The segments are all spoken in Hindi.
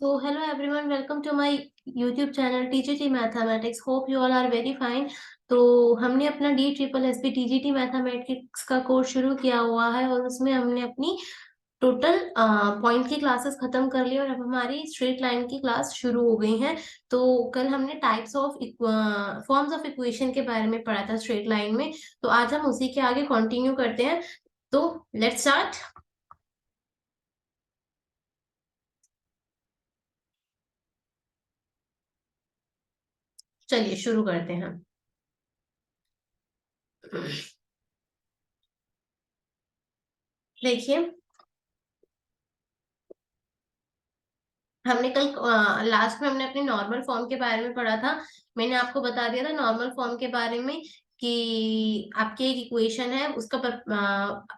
So, hello everyone, welcome to my YouTube channel TGT Mathematics. Hope you all are very fine. तो हमने अपना DSSS TGT मैथमेटिक्स का कोर्स शुरू किया हुआ है और उसमें हमने अपनी टोटल पॉइंट की क्लासेस खत्म कर ली और अब हमारी स्ट्रेट लाइन की क्लास शुरू हो गई है। तो कल हमने types of forms of equation के बारे में पढ़ा था स्ट्रेट लाइन में। तो आज हम उसी के आगे कंटिन्यू करते हैं। तो लेट्स स्टार्ट। चलिए शुरू करते हैं। देखिए, हमने कल लास्ट में हमने अपने नॉर्मल फॉर्म के बारे में पढ़ा था। मैंने आपको बता दिया था नॉर्मल फॉर्म के बारे में कि आपकी एक इक्वेशन है, उसका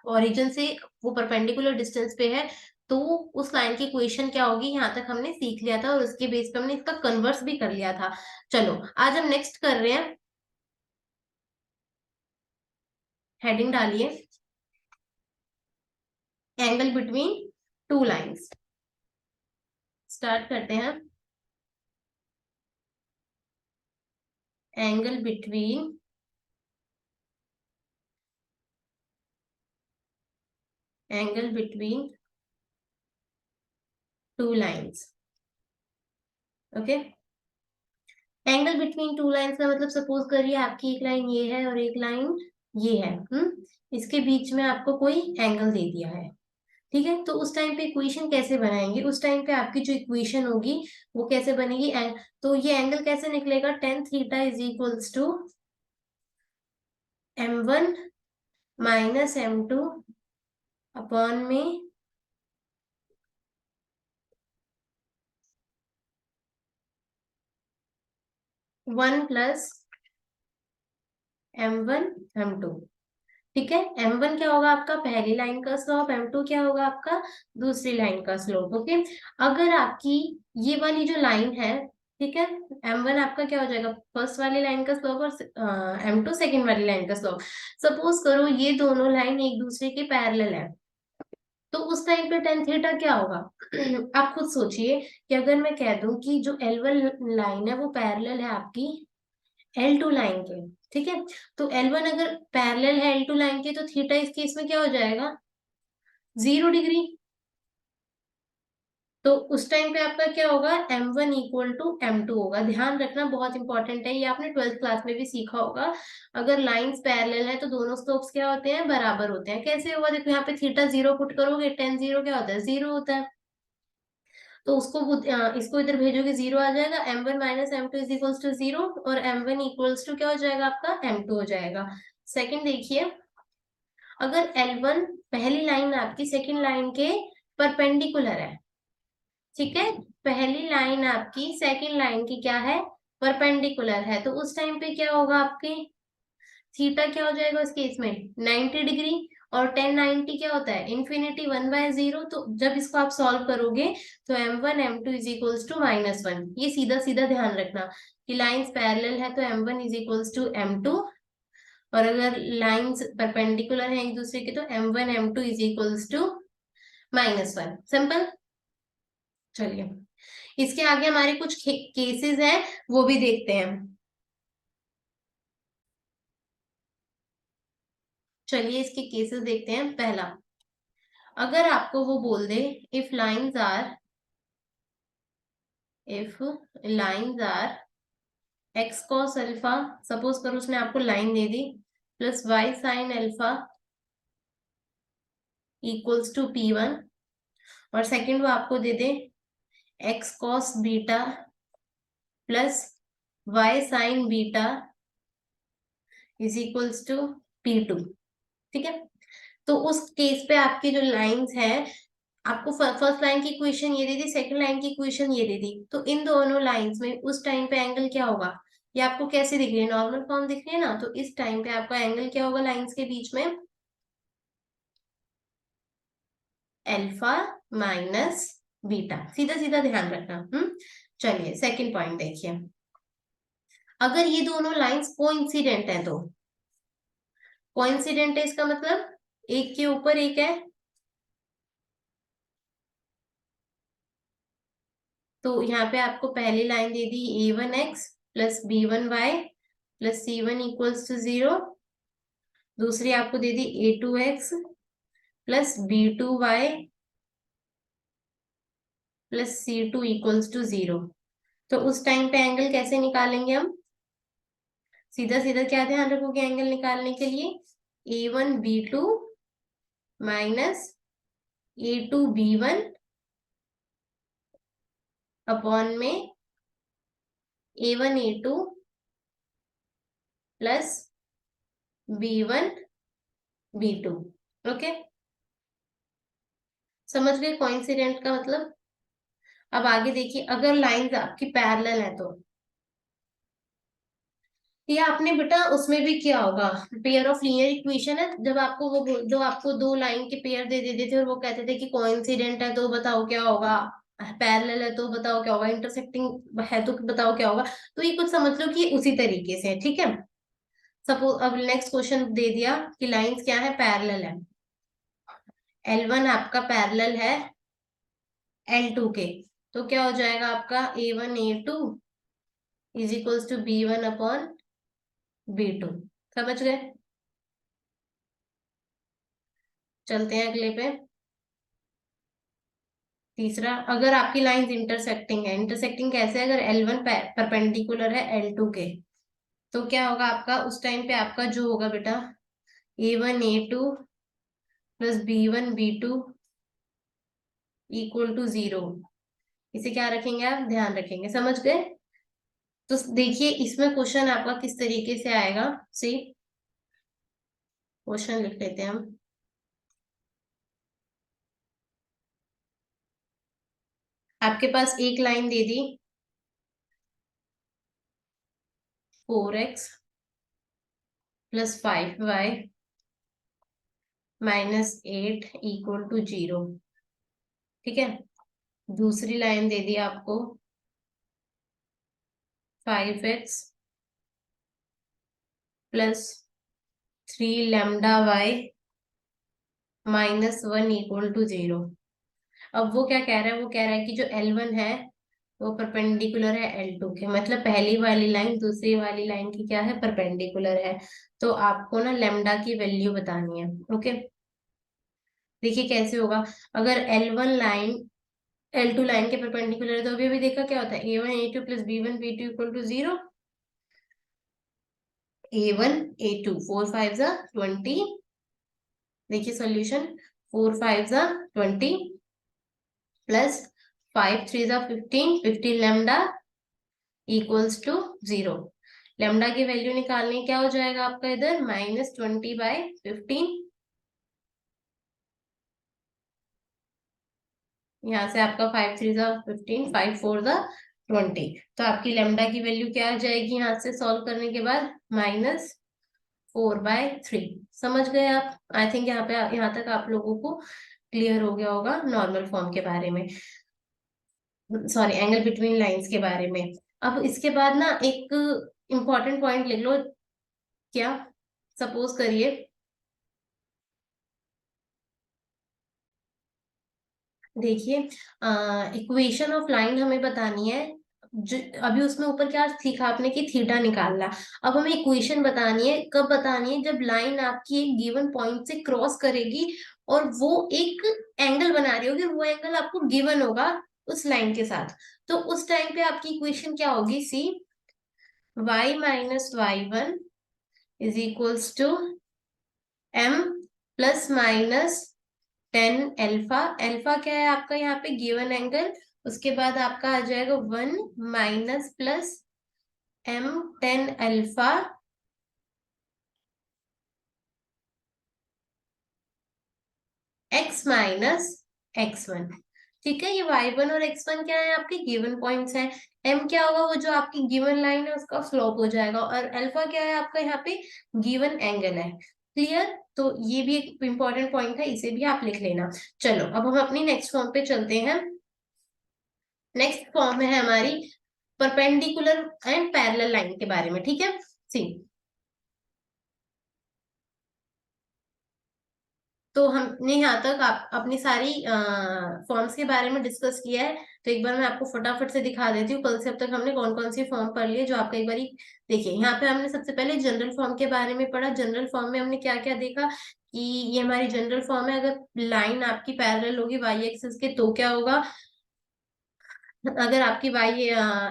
ओरिजिन से वो परपेंडिकुलर डिस्टेंस पे है, तो उस लाइन की इक्वेशन क्या होगी, यहाँ तक हमने सीख लिया था और उसके बेस पे हमने इसका कन्वर्स भी कर लिया था। चलो आज हम नेक्स्ट कर रहे हैं। हेडिंग डालिए, angle between two lines. Start करते हैं। Angle between angle between two lines. Okay, angle between two lines का मतलब सपोज करिए आपकी एक लाइन ये है और एक लाइन ये है। इसके बीच में आपको कोई एंगल दे दिया है। ठीक है, तो उस टाइम पे इक्वेशन कैसे बनाएंगे? उस टाइम पे आपकी जो इक्वेशन होगी वो कैसे बनेगी? तो ये एंगल कैसे निकलेगा? Tan theta is equals to m1 minus m2 upon में 1 प्लस m1 m2। ठीक है, m1 क्या होगा आपका पहली लाइन का स्लोप, m2 क्या होगा आपका दूसरी लाइन का स्लोप। ओके, अगर आपकी ये वाली जो लाइन है, ठीक है, m1 आपका क्या हो जाएगा फर्स्ट वाली लाइन का स्लोप और m2 सेकंड वाली लाइन का स्लोप। सपोज करो ये दोनों लाइन एक दूसरे के पैरेलल है, तो उस टाइम पे टेन थीटा क्या होगा? आप खुद सोचिए कि अगर मैं कह दूं कि जो L1 लाइन है वो पैरेलल है आपकी L2 लाइन के, ठीक है, तो L1 अगर पैरेलल है L2 लाइन के तो थीटा इस केस में क्या हो जाएगा? 0 डिग्री। तो उस टाइम पे आपका क्या होगा? m1 इक्वल टू m2 होगा। ध्यान रखना, बहुत इंपॉर्टेंट है, ये आपने ट्वेल्थ क्लास में भी सीखा होगा। अगर लाइंस पैरेलल है तो दोनों स्लोप्स क्या होते हैं? बराबर होते हैं। कैसे होगा? देखो यहाँ पे थीटा 0 पुट करोगे, टेन 0 क्या होता है? 0 होता है। तो उसको इसको इधर भेजोगे 0 आ जाएगा। m1 minus m2 is equals to 0 और m1 इक्वल्स टू क्या हो जाएगा आपका? m2 हो जाएगा। सेकंड देखिए, अगर L1 पहली लाइन आपकी सेकंड लाइन के परपेंडिकुलर है, ठीक है, पहली लाइन आपकी सेकंड लाइन की क्या है? परपेंडिकुलर है, तो उस टाइम पे क्या होगा आपके? थीटा क्या हो जाएगा इस केस में? 90 डिग्री। और टेन 90 क्या होता है? इन्फिनिटी 1/0। तो जब इसको आप सॉल्व करोगे तो m1 m2 is equals to -1। ये सीधा सीधा ध्यान रखना कि लाइंस पैरेलल है तो m1 is equals to m2, और अगर लाइंस परपेंडिकुलर है एक दूसरे के तो m1 m2 is equals to -1। Simple. चलिए, इसके आगे हमारे कुछ केसेस हैं, वो भी देखते हैं। चलिए इसके केसेस देखते हैं। पहला, अगर आपको वो बोल दे if lines are x cos alpha, suppose करो उसने आपको लाइन दे दी, plus y sine alpha equals to P1, और सेकंड वो आपको दे दे x cos beta plus y sine beta is equals to P2। ठीक है, तो उस केस पे आपकी जो लाइंस है, आपको फर्स्ट लाइन की इक्वेशन ये दे दी, सेकंड लाइन की इक्वेशन ये दे दी, तो इन दोनों लाइंस में उस टाइम पे एंगल क्या होगा? ये आपको कैसे दिख रही है? नॉर्मल फॉर्म दिख रही है ना, तो इस टाइम पे आपका एंगल क्या होगा लाइंस के बीच में? Alpha minus beta. सीधा सीधा ध्यान रखना। चलिए सेकंड पॉइंट देखिए, अगर ये दोनों लाइंस कोइंसिडेंट है तो, कोइंसिडेंट है इसका मतलब एक के ऊपर एक है, तो यहाँ पे आपको पहली लाइन दे दी a1x plus b1y plus c1 equals to 0। दूसरी आपको दे दी a2x plus b2y plus c2 equals to 0। तो उस टाइम पे एंगल कैसे निकालेंगे हम? सीधा सीधा क्या ध्यान रखोगे एंगल निकालने के लिए? a1b2 माइनस a2b1 अपॉन में a1a2 प्लस b1b2। ओके, समझ गए कोइंसिडेंट का मतलब? अब आगे देखिए, अगर लाइंस आपकी पैरेलल है तो ये आपने बेटा उसमें भी किया होगा, पेयर ऑफ लीनियर इक्वेशन है, जब आपको जो आपको दो लाइन के पेयर दे देते थे और वो कहते थे कि कोइंसिडेंट है तो बताओ क्या होगा, पैरेलल है तो बताओ क्या होगा, इंटरसेक्टिंग है तो बताओ क्या होगा। तो ये कुछ समझ लो कि उसी तरीके से है, ठीक है। सपोज अब नेक्स्ट क्वेश्चन दे दिया कि लाइंस क्या है, पैरेलल है। L1 आपका पैरेलल है L2 के, तो क्या हो जाएगा आपका A1 A2 is equals to B1 upon B2। समझ गए? चलते हैं अगले पे। तीसरा, अगर आपकी लाइंस इंटरसेक्टिंग है, इंटरसेक्टिंग कैसे? अगर L1 परपेंडिकुलर है L2 के, तो क्या होगा आपका उस टाइम पे? आपका जो होगा बेटा A1 A2 plus B1 B2 equal to 0। इसे क्या रखेंगे आप? ध्यान रखेंगे। समझ गए? तो देखिए इसमें क्वेश्चन आपका किस तरीके से आएगा। सी, क्वेश्चन लिख लेते हैं हम। आपके पास एक लाइन दे दी 4x plus 5y minus 8 equal to 0। ठीक है, दूसरी लाइन दे दी आपको 5x plus 3 λy minus 1 equal to 0। अब वो क्या कह रहा है? वो कह रहा है कि जो L1 है वो परपेंडिकुलर है L2 के, मतलब पहली वाली लाइन दूसरी वाली लाइन की क्या है? परपेंडिकुलर है। तो आपको ना लेमडा की वैल्यू बतानी है। ओके, देखिए कैसे होगा। अगर L2 लाइन के परपेंडिकुलर है तो अभी अभी देखा क्या होता है, A1 A2 plus B1 B2 equal to 0। A1 A2 4 5 जा 20। देखिए सॉल्यूशन, 4 5 जा 20 प्लस 5 3 जा 15, 15 लेमडा इक्वल्स टू 0। लेमडा की वैल्यू निकालनी, क्या हो जाएगा आपका इधर? -20/15। यहाँ से आपका 5 3 जा 15, 5 4 जा 20। तो आपकी लेमडा की वैल्यू क्या आ जाएगी यहाँ से सॉल्व करने के बाद? -4/3। समझ गए आप? आई थिंक यहाँ पे यहाँ तक आप लोगों को क्लियर हो गया होगा नॉर्मल फॉर्म के बारे में, सॉरी एंगल बिटवीन लाइंस के बारे में। अब इसके बाद ना एक इम्पॉर्टेंट पॉइंट लिख लो। क्या? सपोज करिए देखिए, इक्वेशन ऑफ लाइन हमें बतानी है। अभी उसमें ऊपर क्या सीखा आपने कि थीटा निकालना। अब हमें इक्वेशन बतानी है, कब बतानी है? जब लाइन आपकी एक गिवन पॉइंट से क्रॉस करेगी और वो एक एंगल बना रही होगी, वो एंगल आपको गिवन होगा उस लाइन के साथ। तो उस टाइम पे आपकी इक्वेशन क्या होगी? See, y minus y1 is equals to m plus minus 10 alpha. Alpha क्या है आपका यहाँ पे? Given angle. उसके बाद आपका आ जाएगा 1 minus plus m 10 alpha x minus x1। ठीक है, ये y1 और x1 क्या है? आपके गिवन पॉइंट्स हैं। m क्या होगा? वो जो आपकी गिवन लाइन है उसका स्लोप हो जाएगा। और अल्फा क्या है आपका? यहाँ पे गिवन एंगल है। क्लियर? तो ये भी एक इंपॉर्टेंट पॉइंट है, इसे भी आप लिख लेना। चलो अब हम अपनी नेक्स्ट फॉर्म पे चलते हैं। नेक्स्ट फॉर्म है हमारी परपेंडिकुलर एंड पैरेलल लाइन के बारे में। ठीक है, सी, तो हमने यहाँ तक आप अपनी सारी फॉर्म्स के बारे में डिस्कस किया है। तो एक बार मैं आपको फटाफट से दिखा देती हूँ कल से अब तक हमने कौन कौन सी फॉर्म पढ़ लिए, जो आपका एक बारी देखिए। यहाँ पे हमने सबसे पहले जनरल फॉर्म के बारे में पढ़ा। जनरल फॉर्म में हमने क्या क्या देखा कि ये हमारी जनरल फॉर्म है। अगर लाइन आपकी पैरेलल होगी वाई एक्सिस के तो क्या होगा, अगर आपकी वाई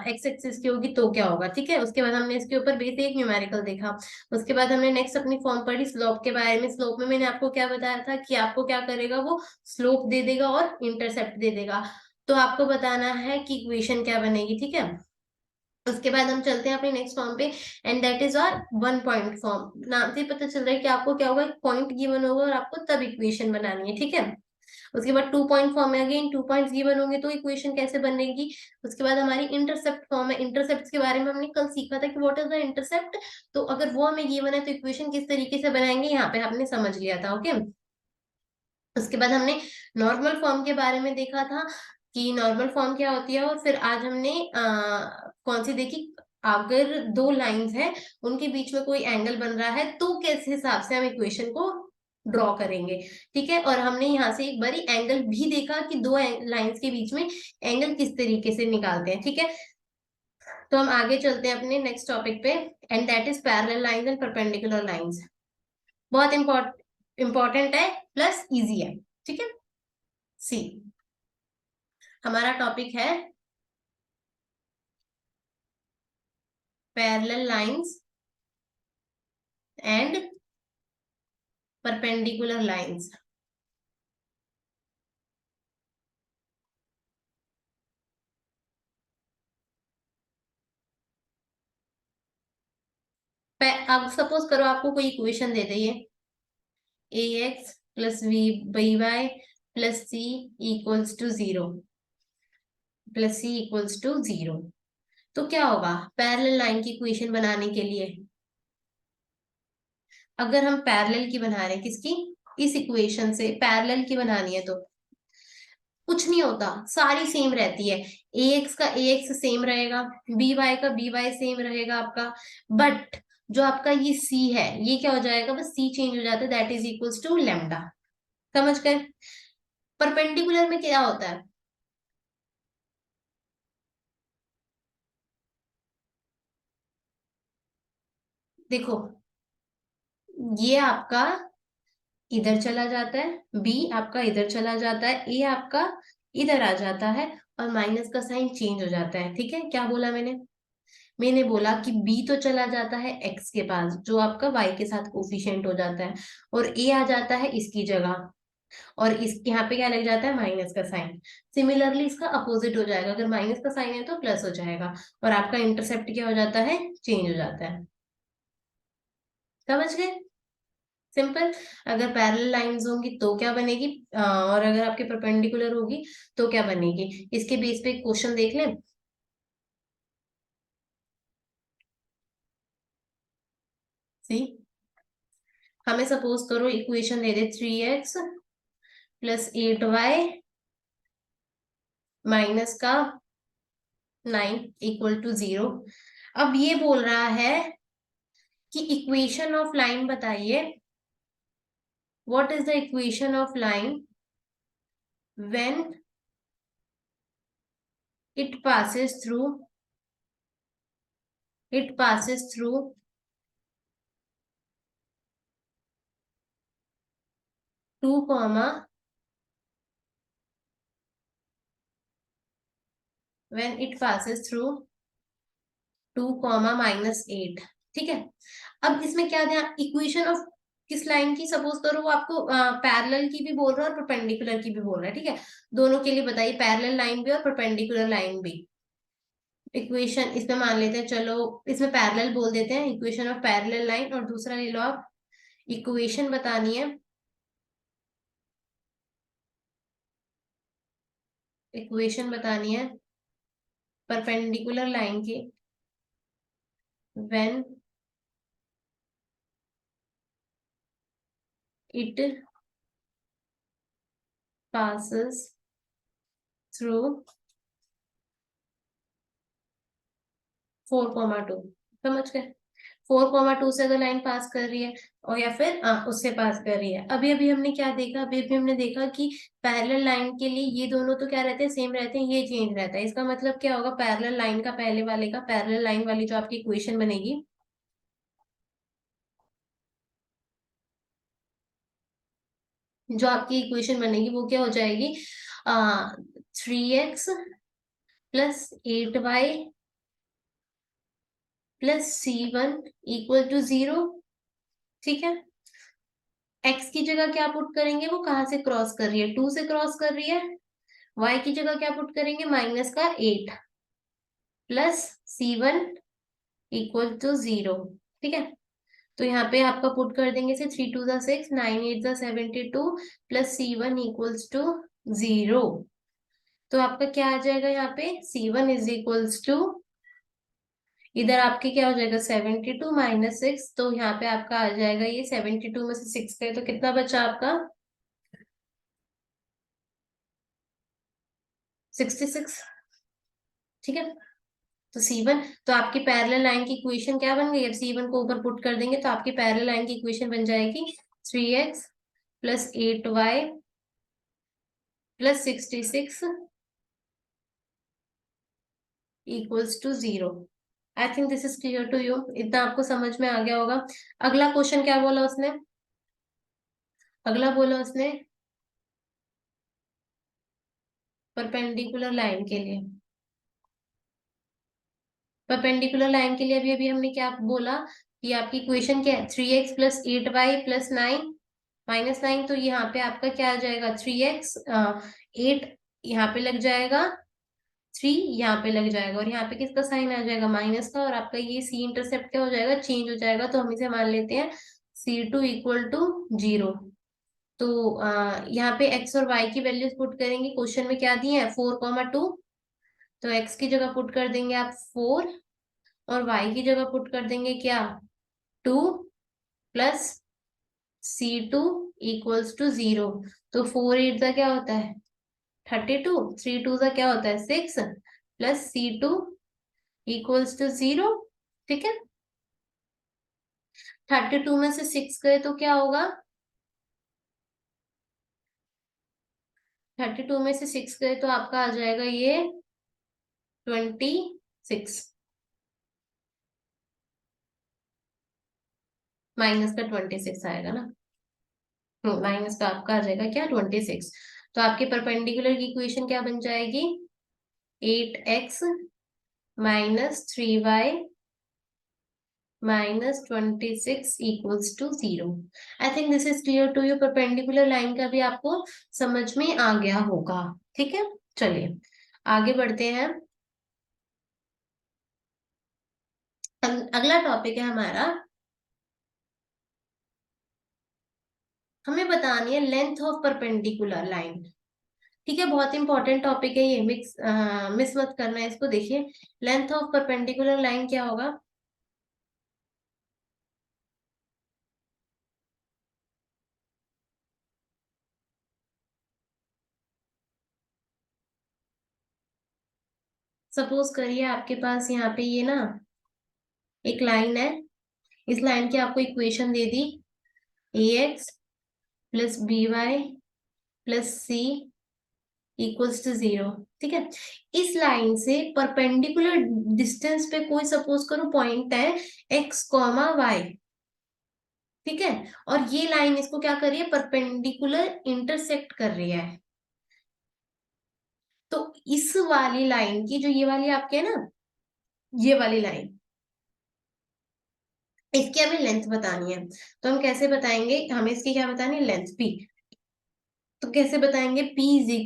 एक्स एक्सिस की होगी तो क्या होगा, ठीक है। उसके बाद हमने इसके ऊपर बेसिक न्यूमेरिकल देखा। उसके बाद हमने नेक्स्ट अपनी फॉर्म पढ़ी स्लोप के बारे में। स्लोप में मैंने आपको क्या बताया था कि आपको क्या करेगा, वो स्लोप दे देगा और इंटरसेप्ट दे देगा। तो आपको बताना है कि इक्वेशन क्या बनेगी, ठीक है। उसके बाद हम चलते हैं अपने नेक्स्ट फॉर्म पे, and that is hour one point form. नाम से ही पता चल रहा है कि आपको क्या होगा, एक पॉइंट गिवन होगा और आपको तब इक्वेशन बनानी है, ठीक है। उसके बाद टू पॉइंट फॉर्म है, अगेन टू पॉइंट्स गिवन होंगे तो इक्वेशन कैसे बनेगी। उसके बाद हमारी इंटरसेप्ट फॉर्म है। इंटरसेप्ट के बारे में हमने कल सीखा था कि व्हाट इज द इंटरसेप्ट। तो अगर वो हमें गिवन है तो इक्वेशन किस तरीके से बनाएंगे, यहाँ पे आपने समझ लिया था, ओके। उसके बाद हमने नॉर्मल फॉर्म के बारे में देखा था कि नॉर्मल फॉर्म क्या होती है, और फिर आज हमने कौन सी देखी, अगर दो लाइंस हैं उनके बीच में कोई एंगल बन रहा है तो किस हिसाब से हम इक्वेशन को ड्रॉ करेंगे, ठीक है। और हमने यहाँ से एक बारी एंगल भी देखा कि दो लाइंस के बीच में एंगल किस तरीके से निकालते हैं, ठीक है। तो हम आगे चलते हैं अपने नेक्स्ट टॉपिक पे, and that is parallel lines and perpendicular lines. बहुत इंपॉर्टेंट है प्लस इजी है, ठीक है। सी, हमारा टॉपिक है parallel lines and perpendicular lines. अब सपोज करो आपको कोई इक्वेशन दे दे, ये a x plus v b y plus c equals to zero, plus c equals to zero. तो क्या होगा पैरेलल लाइन की इक्वेशन बनाने के लिए, अगर हम पैरेलल की बना रहे हैं, किसकी, इस इक्वेशन से पैरेलल की बनानी है, तो कुछ नहीं होता, सारी सेम रहती है। ए एक्स का ए एक्स सेम रहेगा, बी वाई का बी वाई सेम रहेगा आपका। बट जो आपका ये सी है ये क्या हो जाएगा, बस सी चेंज हो जाता है, that is equals to lambda. समझ गए। परपेंडिकुलर में क्या होता है, देखो ये आपका इधर चला जाता है, बी आपका इधर चला जाता है, ए आपका इधर आ जाता है, और माइनस का साइन चेंज हो जाता है, ठीक है। क्या बोला मैंने, मैंने बोला कि बी तो चला जाता है एक्स के पास जो आपका वाई के साथ कोफिशिएंट हो जाता है, और ए आ जाता है इसकी जगह, और इस यहाँ पे क्या लग जाता है, माइनस का साइन। सिमिलरली इसका अपोजिट हो जाएगा, अगर माइनस का साइन है तो प्लस हो जाएगा, और आपका इंटरसेप्ट क्या हो जाता है, चेंज हो जाता है। समझ गए, सिंपल। अगर पैरेलल लाइंस होंगी तो क्या बनेगी, और अगर आपके परपेंडिकुलर होगी तो क्या बनेगी, इसके बेस पे क्वेश्चन देख लें। सी, हमें सपोज करो इक्वेशन दे दे 3x प्लस 8y माइनस का 9 इक्वल टू 0। अब ये बोल रहा है कि इक्वेशन ऑफ लाइन बताइए, what is the equation of line when it passes through, it passes through 2 comma when it passes through 2 comma minus 8, ठीक है। अब इसमें क्या ध्यान, इक्वेशन ऑफ किस लाइन की, सपोज करो वो आपको पैरेलल की भी बोल रहा है और परपेंडिकुलर की भी बोल रहा है, ठीक है। दोनों के लिए बताइए, पैरेलल लाइन भी और परपेंडिकुलर लाइन भी। इक्वेशन इसमें मान लेते हैं, चलो इसमें पैरेलल बोल देते हैं, इक्वेशन ऑफ पैरेलल लाइन, और दूसरा ले लो आप, इक्वेशन बतानी है, इक्वेशन बतानी है परपेंडिकुलर लाइन की, when it passes through 4 comma 2। समझ गए। 4,2 से अगर लाइन पास कर रही है और या फिर उससे पास कर रही है। अभी अभी हमने क्या देखा, अभी अभी हमने देखा कि पैरेलल लाइन के लिए ये दोनों तो क्या रहते हैं, सेम रहते हैं, ये चेंज रहता है। इसका मतलब क्या होगा, पैरेलल लाइन का पहले वाले का, पैरेलल लाइन वाली जो आपकी इक्वेशन बनेगी, जो आपकी इक्वेशन बनेगी वो क्या हो जाएगी, 3x + 8y +c1 = 0। ठीक है, x की जगह क्या पुट करेंगे, वो कहाँ से क्रॉस कर रही है, 2 से क्रॉस कर रही है। y की जगह क्या पुट करेंगे, -8 +c1 = 0। ठीक है, तो यहाँ पे आपका पुट कर देंगे से 3 2 6, 9 8 72 +c1 = 0। तो आपका क्या आ जाएगा यहाँ पे, c1 = इधर आपके क्या हो जाएगा 72 -6, तो यहाँ पे आपका आ जाएगा ये 72 में से 6 गए तो कितना बचा आपका 66। ठीक है, तो C1, तो आपकी पैरेलल लाइन की इक्वेशन क्या बन गई, अब C1 को ऊपर पुट कर देंगे तो आपकी पैरेलल लाइन की इक्वेशन बन जाएगी 3x + 8y + 66 = 0। I think this is clear to you, इतना आपको समझ में आ गया होगा। अगला क्वेश्चन क्या बोला उसने, अगला बोला उसने परपेंडिकुलर लाइन के लिए, परपेंडिकुलर लाइन के लिए अभी अभी हमने क्या बोला कि आपकी इक्वेशन क्या है, 3x + 8y + 9 -9, तो यहाँ पे आपका क्या आ जाएगा 3x, 8 यहाँ पे लग जाएगा, 3 यहाँ पे लग जाएगा, और यहाँ पे किसका साइन आ जाएगा, माइनस का, और आपका ये सी इंटरसेप्ट क्या हो जाएगा, चेंज हो जाएगा, तो हम इसे मान लेते हैं C2 = 0। तो यहाँ पे x और y की वैल्यूज पुट करेंगे, क्वेश्चन में क्या दिए हैं 4,2, तो x की जगह पुट कर देंगे आप 4, और y की जगह पुट कर देंगे क्या 2 + C2 = 0। तो 4 8 का क्या होता है 32, 3 2 का क्या होता है 6 + C2 = 0। ठीक है, 32 में से 6 गए तो क्या होगा, 32 में से 6 गए तो आपका आ जाएगा ये 26, माइनस का 26 आएगा ना, माइनस का आपका आ जाएगा क्या 26। तो आपके परपेंडिकुलर की इक्वेशन क्या बन जाएगी, 8x - 3y -26 = 0। I think this is clear to you, perpendicular line का भी आपको समझ में आ गया होगा। ठीक है, चलिए आगे बढ़ते हैं। अगला टॉपिक है हमारा, हमें बतानी है लेंथ ऑफ परपेंडिकुलर लाइन। ठीक है, बहुत इंपॉर्टेंट टॉपिक है ये, मिस मत करना है इसको। देखिए लेंथ ऑफ परपेंडिकुलर लाइन क्या होगा, सपोज करिए आपके पास यहाँ पे ये ना एक लाइन है, इस लाइन की आपको इक्वेशन दे दी ax + by + c = 0। ठीक है, इस लाइन से परपेंडिकुलर डिस्टेंस पे कोई सपोज करो पॉइंट है x, y। ठीक है, और ये लाइन इसको क्या कर रही है, परपेंडिकुलर इंटरसेक्ट कर रही है। तो इस वाली लाइन की, जो ये वाली आपके है ना, ये वाली लाइन, इसकी हमें लेंथ बतानी है। तो हम कैसे बताएंगे, हमें इसकी क्या बतानी है, लेंथ p। तो कैसे बताएंगे, p =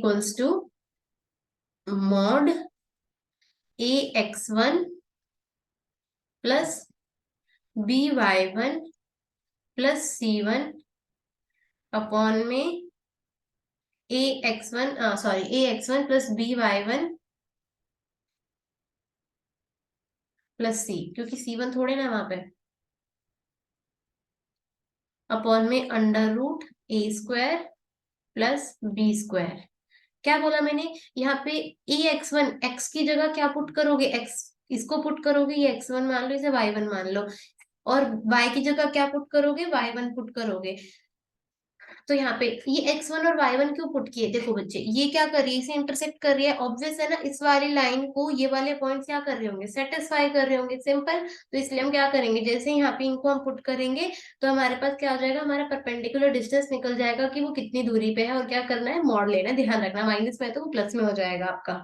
mod ax1 + by1 + c1 upon में ax1 + by1 + c, क्योंकि c1 थोड़े ना वहां पे, अपॉन में √a² + b²। क्या बोला मैंने, यहाँ पे ax1, x की जगह क्या पुट करोगे, x इसको पुट करोगे, ये x1 मान लो, इसे y1 मान लो, और y की जगह क्या पुट करोगे, y1 पुट करोगे। तो यहाँ पे ये x1 और y1 क्यों पुट किए, देखो बच्चे ये क्या कर रही है, इसे इंटरसेक्ट कर रही है, ऑब्वियस है ना, इस वाली लाइन को ये वाले पॉइंट्स क्या कर रहे होंगे, सेटिस्फाई कर रहे होंगे, सिंपल। तो इसलिए हम क्या करेंगे, जैसे यहाँ पे इनको हम पुट करेंगे तो हमारे पास क्या हो जाएगा, हमारा परपेंडिकुलर डिस्टेंस निकल जाएगा कि वो कितनी दूरी पे है, और क्या करना है, मॉड लेना है, ध्यान रखना माइनस में है तो वो प्लस में हो जाएगा आपका।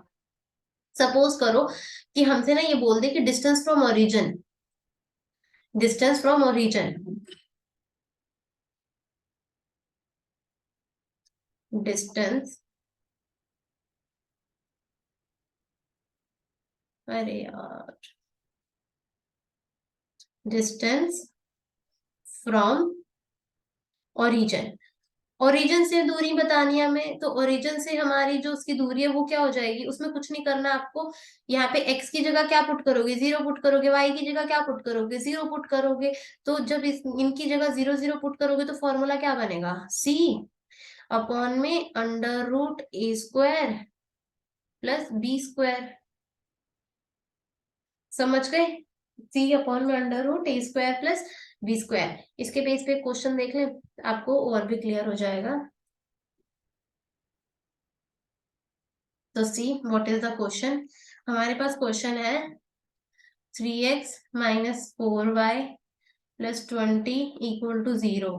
सपोज करो कि हमसे ना ये बोल दे कि distance from origin, distance from origin, distance, अरे यार, डिस्टेंस फ्रॉम ओरिजिन, ओरिजिन से दूरी बतानी है हमें, तो ओरिजिन से हमारी जो उसकी दूरी है वो क्या हो जाएगी, उसमें कुछ नहीं करना आपको। यहाँ पे x की जगह क्या पुट करोगे, 0 पुट करोगे, y की जगह क्या पुट करोगे, 0 पुट करोगे। तो जब इनकी जगह 0 0 पुट करोगे तो फॉर्मूला क्या बनेगा, c अपॉन में under root a square plus b square, समझ गए, c अपॉन में under root a square plus b square. इसके बेस पे क्वेश्चन देख लें, आपको और भी क्लियर हो जाएगा। तो see what is the question, हमारे पास क्वेश्चन है 3x - 4y +20 इक्वल टू 0।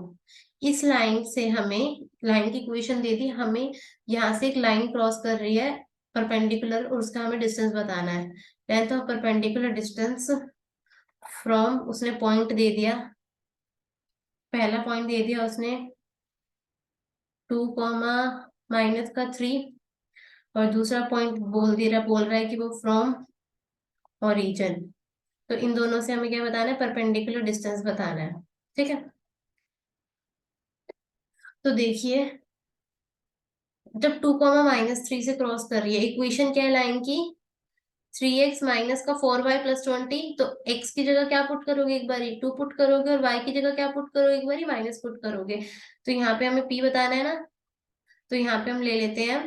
इस लाइन से हमें, लाइन की इक्वेशन दे दी हमें, यहाँ से एक लाइन क्रॉस कर रही है परपेंडिकुलर, और उसका हमें डिस्टेंस बताना है, length of perpendicular distance from, उसने पॉइंट दे दिया, पहला पॉइंट दे दिया उसने 2, -3, और दूसरा पॉइंट बोल रहा है कि वो फ्रॉम ओरिजिन। तो इन दोनों से हमें क्या बताना है, परपेंडिकुलर डिस्टेंस बताना है, ठीक है। तो देखिए, जब 2, -3 से क्रॉस कर रही है, इक्वेशन क्या है लाइन की, 3x माइनस का 4y +20, तो x की जगह क्या पुट करोगे, एक बारी 2 पुट करोगे, और y की जगह क्या पुट करोगे, एक बारी माइनस पुट करोगे। तो यहाँ पे हमें p बताना है ना, तो यहाँ पे हम ले लेते हैं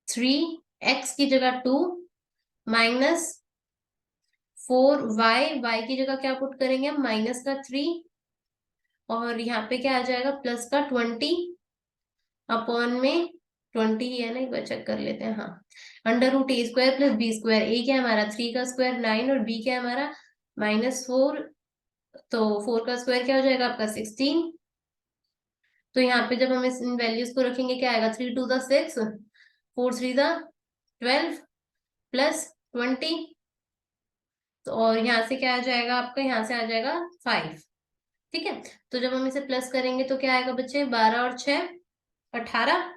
3x की जगह 2 माइनस 4y, y की जगह क्या पुट करेंगे हम, -3, और यहाँ पे क्या आ जाएगा, +20 अपॉन में 20 ही है ना, एक बार चेक कर लेते हैं, हाँ, under root a square plus b square, ए क्या है हमारा 3 का स्क्वायर 9, और बी क्या है हमारा -4, तो 4 का स्क्वायर क्या हो जाएगा आपका 16। तो यहाँ पे जब हम इस इन वैल्यूज को रखेंगे क्या आएगा, 3 2 द 6, 4 3 द 12 +20, तो और यहाँ से क्या आ जाएगा आपका, यहाँ से आ जाएगा 5, ठीक है। तो जब हम इसे प्लस करेंगे तो क्या आएगा बच्चे, 12 और 6 18,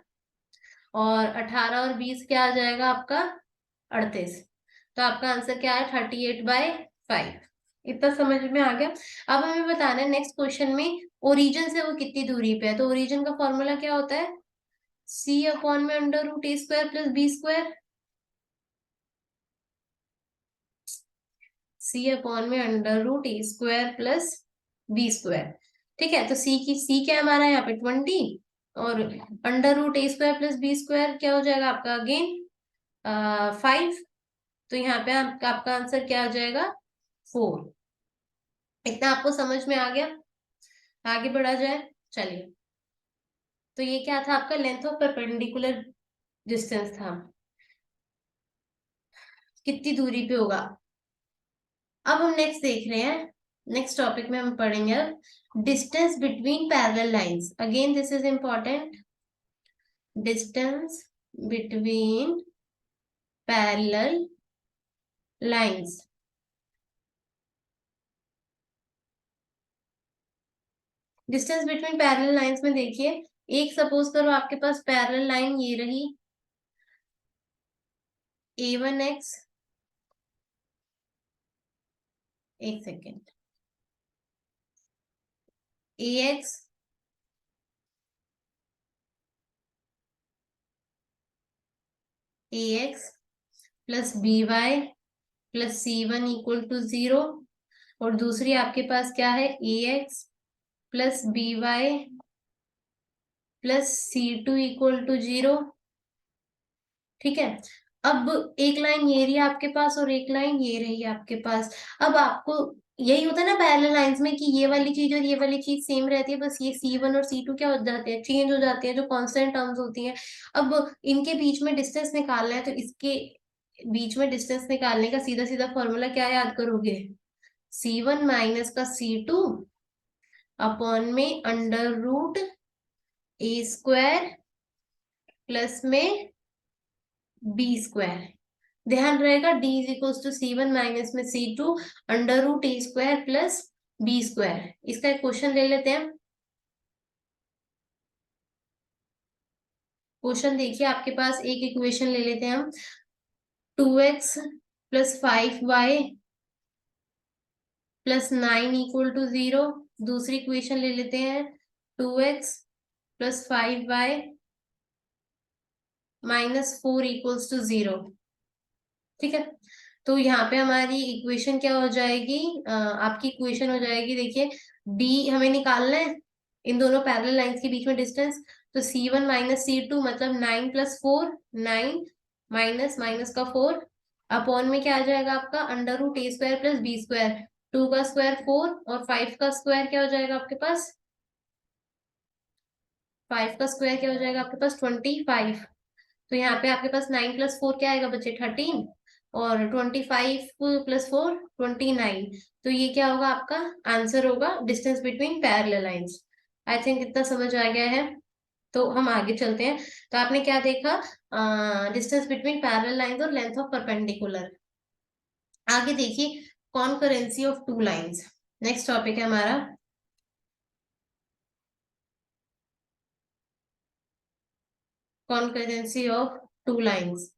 और 18 और 20 क्या आ जाएगा आपका 38। तो आपका आंसर क्या है, 38/5। इतना समझ में आ गया। अब हमें बताना है नेक्स्ट क्वेश्चन में ओरिजिन से वो कितनी दूरी पे है, तो ओरिजिन का फॉर्मूला क्या होता है, c अपॉन में under root a square plus b square, c upon में under root a square plus b square, ठीक है। तो c क्या है हमारा यहाँ पे 20, और under root a square plus b square क्या हो जाएगा आपका अगेन 5। तो यहाँ पे आपका आंसर क्या आ जाएगा 4। इतना आपको समझ में आ गया, आगे बढ़ा जाए, चलिए। तो ये क्या था आपका, लेंथ ऑफ परपेंडिकुलर डिस्टेंस था, कितनी दूरी पे होगा। अब हम नेक्स्ट देख रहे हैं, नेक्स्ट टॉपिक में हम पढ़ेंगे अब distance between parallel lines, again this is important, distance between parallel lines. Distance between parallel lines में देखिए, एक सपोज करो आपके पास पैरेलल लाइन ये रही, a1x, एक second, ax ax plus by +c1 = 0, और दूसरी आपके पास क्या है, ax प्लस by +c2 = 0, ठीक है। अब एक लाइन ये रही आपके पास और एक लाइन ये रही आपके पास। अब आपको यही होता है ना पैरेलल लाइंस में, कि ये वाली चीज और ये वाली चीज सेम रहती है, बस ये C1 और C2 क्या हो जाते हैं, चेंज हो जाते हैं, जो कांस्टेंट टर्म्स होती हैं। अब इनके बीच में डिस्टेंस निकालना है, तो इसके बीच में डिस्टेंस निकालने का सीधा सीधा फॉर्मूला क्या याद करोगे, C1 माइनस का C2 अपॉन में अंडर रूट A² प्लस में B²। ध्यान रहेगा D is equal to C1 minus में C2 under root A² plus B²। इसका एक क्वेश्चन ले लेते हैं। क्वेश्चन देखिए, आपके पास एक इक्वेशन ले लेते हैं हम, 2x plus 5y plus 9 equal to 0। दूसरी इक्वेशन ले लेते हैं, 2x plus 5y minus 4 equals to 0। ठीक है, तो यहाँ पे हमारी इक्वेशन क्या हो जाएगी, आपकी इक्वेशन हो जाएगी, देखिए डी हमें निकालना है, इन दोनों पैरेलल लाइंस के बीच में डिस्टेंस। तो C1 माइनस C2 मतलब 9 प्लस 4, 9 माइनस माइनस का 4 अपॉन में क्या आ जाएगा आपका under root A² plus B²। 2 का स्क्वायर 4 और 5 का स्क्वायर क्या हो जाएगा आपके पास, 5 का स्क्वायर क्या हो जाएगा आपके पास 25। तो यहाँ पे आपके पास 9 प्लस 4 क्या आएगा बच्चे 13, और 25 प्लस 4 29। तो ये क्या होगा आपका आंसर होगा, distance between parallel lines. I think इतना समझ आ गया है। तो हम आगे चलते हैं। तो आपने क्या देखा, डिस्टेंस बिटवीन पैरेलल लाइंस और लेंथ ऑफ परपेंडिकुलर। आगे देखिए, concurrency of two lines, next topic है हमारा। कॉन्करेंसी ऑफ टू लाइंस,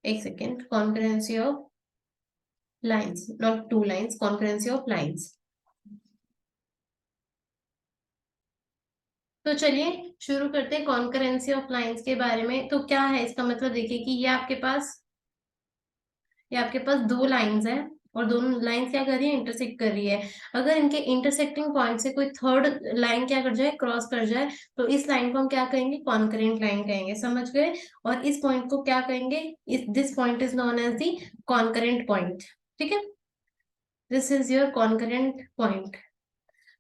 एक second, concurrency of lines, not two lines, concurrency of lines. तो चलिए शुरू करते हैं कॉन्करेंसी ऑफ लाइंस के बारे में। तो क्या है इसका मतलब, देखिए कि ये आपके पास दो लाइंस हैं, और दोनों लाइंस क्या कर रही है, इंटरसेक्ट कर रही है। अगर इनके इंटरसेक्टिंग पॉइंट से कोई थर्ड लाइन क्या कर जाए, क्रॉस कर जाए, तो इस लाइन को हम क्या कहेंगे, कॉन्करेंट लाइन कहेंगे, समझ गए। और इस पॉइंट को क्या कहेंगे, इस this point is known as the concurrent point. ठीक है, this is your concurrent point.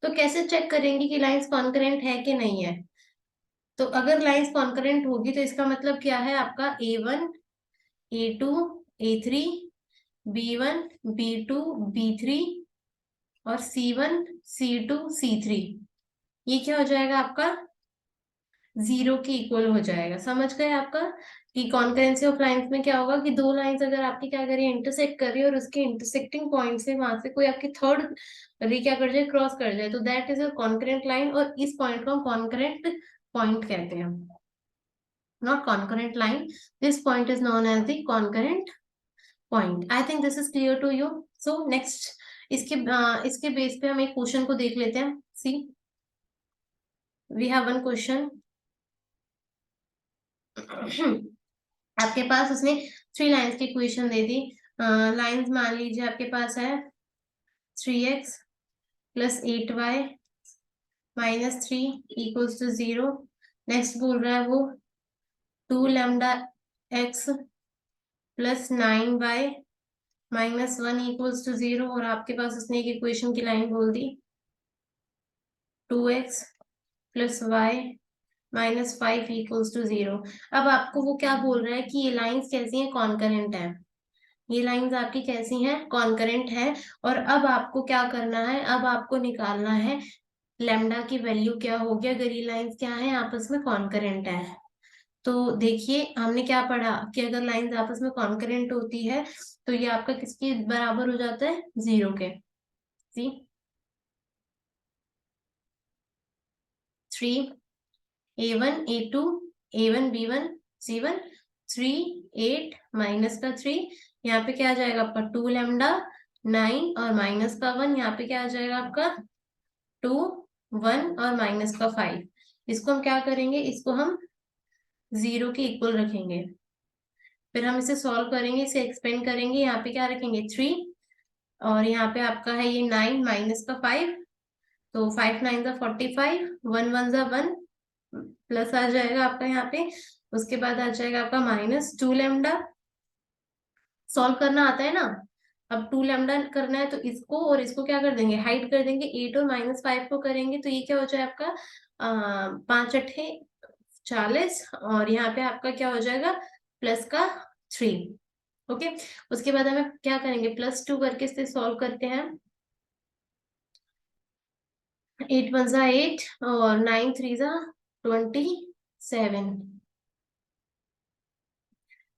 तो कैसे चेक करेंगे कि लाइंस कॉन्करेंट है कि नहीं है। तो अगर लाइंस कॉन्करेंट होगी तो इसका मतलब क्या है, आपका A1 A2 A3 B1 B2 B3 और C1 C2 C3, ये क्या हो जाएगा आपका, जीरो के इक्वल हो जाएगा। समझ गए आपका कि कॉन्करेंसी ऑफ लाइंस में क्या होगा, कि दो लाइंस अगर आपकी क्या करिए इंटरसेक्ट कर रही है, और उसके इंटरसेक्टिंग पॉइंट से वहां से कोई आपकी थर्ड रे क्या कर जाए, क्रॉस कर जाए, तो that is a concurrent line, और इस पॉइंट को हम कॉन्करेंट पॉइंट कहते हैं, not concurrent line. This point is known as the concurrent point. I think this is clear to you. So next, इसके बेस पे हम एक क्वेश्चन को देख लेते हैं। See, we have one question. आपके पास उसने थ्री लाइंस की इक्वेशन दे दी। लाइंस मान लीजिए आपके पास है 3x plus 8y minus 3 equals to 0। Next बोल रहा है वो 2 lambda x plus 9y minus 1 equals to 0। और आपके पास उसने एक इक्वेशन की लाइन बोल दी 2x plus y minus 5 equals to 0। अब आपको वो क्या बोल रहा है कि ये लाइंस कैसी हैं, कॉन्करेंट है। ये लाइंस आपकी कैसी हैं, कॉन्करेंट है। और अब आपको क्या करना है, अब आपको निकालना है लेमडा की वैल्यू क्या होगी अगर ये लाइंस क्या है, आपस में कॉन्करेंट है। तो देखिए हमने क्या पढ़ा कि अगर लाइंस आपस में कॉन्करेंट होती है तो ये आपका किसके बराबर हो जाता है, जीरो के। सी, 3 A1 A2 A1 B1 C1 3 8 minus का 3, यहाँ पे क्या आ जाएगा आपका 2 लैम्डा 9 और माइनस का 1, यहाँ पे क्या आ जाएगा आपका 2 1 और माइनस का 5। इसको हम क्या करेंगे, इसको हम जीरो के इक्वल रखेंगे, फिर हम इसे सॉल्व करेंगे, इसे एक्सपेंड करेंगे, यहाँ पे क्या रखेंगे 3, और यहाँ पे आपका है ये 9 माइनस का 5, तो 5 9 जा 45, 1 1 जा 1, प्लस आ जाएगा आपका यहाँ पे उसके बाद आ जाएगा आपका -2 लैम्डा। सॉल्व करना आता है ना। अब 2 लैम्डा करना है तो इसको और इसको क्या कर देंगे, हाइड कर देंगे। 8 और -5 को करेंगे तो ये क्या हो जाए आपका 5 × 8 = 40, और यहाँ पे आपका क्या हो जाएगा प्लस का 3। ओके, उसके बाद हमें क्या करेंगे, +2 करके इसे सॉल्व करते हैं। 8 × 1 = 8 और 9 × 3 = 27।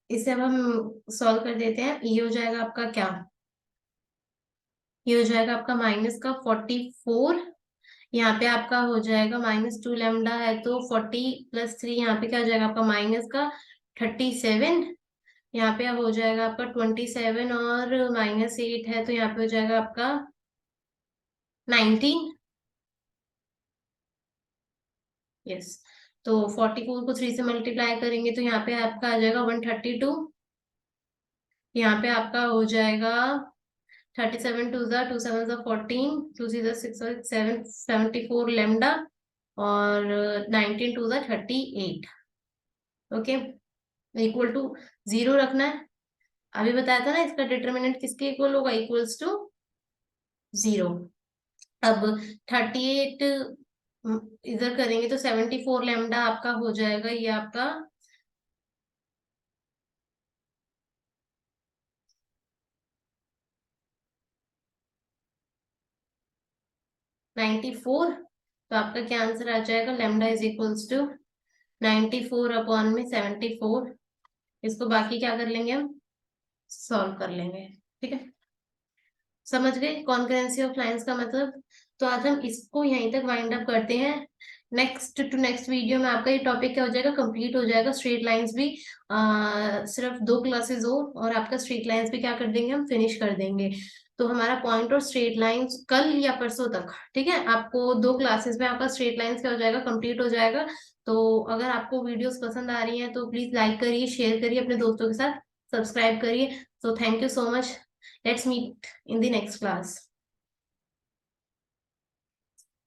इसे अब हम सॉल्व कर देते हैं। ये हो जाएगा आपका क्या, ये हो जाएगा आपका माइनस का 44। यहाँ पे आपका हो जाएगा -2 लैम्डा है तो 40 + 3, यहाँ पे क्या हो जाएगा आपका माइनस का 37। यहाँ पे अब हो जाएगा आपका 27 और -8 है तो यहाँ पे हो जाएगा आपका 19। यस, तो 44 को 3 से मल्टीप्लाई करेंगे तो यहाँ पे आपका आ जाएगा 132। यहाँ पे आपका हो जाएगा 37 2 ज़ा 2 7 ज़ा 14, 2 6 ज़ा 6 और 7 74 लैम्डा, और 19 2 ज़ा 38। ओके, इक्वल टू 0 रखना है। अभी बताया था ना इसका डिटर्मिनेंट किसके इक्वल होगा, इक्वल्स टू 0। अब 38 इधर करेंगे तो 74 लैम्डा आपका हो जाएगा, ये आपका 94। तो आपका क्या आंसर आ जाएगा, लैम्डा इज इक्वल्स टू 94/74। इसको बाकी क्या कर लेंगे हम, सॉल्व कर लेंगे। ठीक है, समझ गए कॉन्करेंसी ऑफ लाइंस का मतलब। तो आज हम इसको यहीं तक वाइंड अप करते हैं। नेक्स्ट टू नेक्स्ट वीडियो में आपका ये टॉपिक क्या हो जाएगा, कंप्लीट हो जाएगा। स्ट्रेट लाइंस भी सिर्फ 2 क्लासेस हो और आपका स्ट्रेट लाइंस भी क्या कर देंगे, हम फिनिश कर देंगे। तो हमारा पॉइंट और स्ट्रेट लाइंस कल या परसों तक, ठीक है, आपको 2 क्लासेस में आपका स्ट्रेट लाइंस क्या हो जाएगा, कंप्लीट हो जाएगा। तो अगर आपको वीडियोस पसंद आ रही हैं तो प्लीज लाइक करिए, शेयर करिए अपने दोस्तों के साथ, सब्सक्राइब करिए। So thank you so much. Let's meet in the next class.